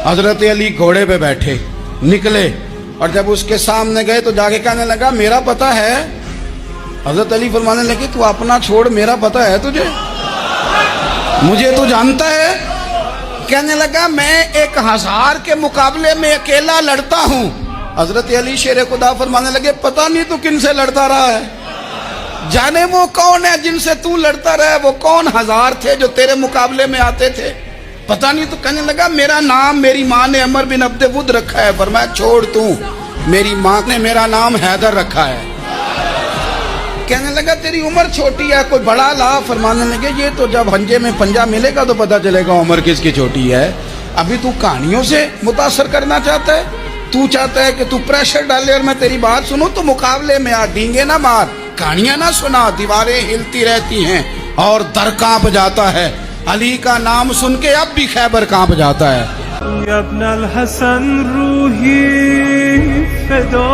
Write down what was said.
हजरत अली घोड़े पे बैठे निकले और जब उसके सामने गए तो जाके कहने लगा मेरा पता है। हजरत अली फरमाने लगे तू अपना छोड़, मेरा पता है तुझे, मुझे तू जानता है। कहने लगा मैं 1000 के मुकाबले में अकेला लड़ता हूं। हजरत अली शेर खुदा फरमाने लगे पता नहीं तू किन से लड़ता रहा है, जाने वो कौन है जिनसे तू लड़ता रहा है, वो कौन 1000 थे जो तेरे मुकाबले में आते थे, पता नहीं। तो कहने लगा मेरा नाम मेरी माँ ने अमर बिन अब्द वुद रखा है। फरमाया छोड़ तू, मेरी माँ ने मेरा नाम हैदर रखा है। कहने लगा तेरी उम्र छोटी है, कोई बड़ा ला। फरमाने लगे ये तो जब पंजे में पंजा मिलेगा तो पता चलेगा उम्र किसकी छोटी है। अभी तू कहानियों से मुतासर करना चाहता है, तू चाहता है कि तू प्रेशर डाले और मैं तेरी बात सुनूं, तो मुकाबले में आ, डींगे ना मार, कहानियां ना सुना, दीवारें हिलती रहती हैं और दर कांप जाता है। अली का नाम सुन के अब भी खैबर कांप जाता है। या इब्न अल हसन रूही फिदा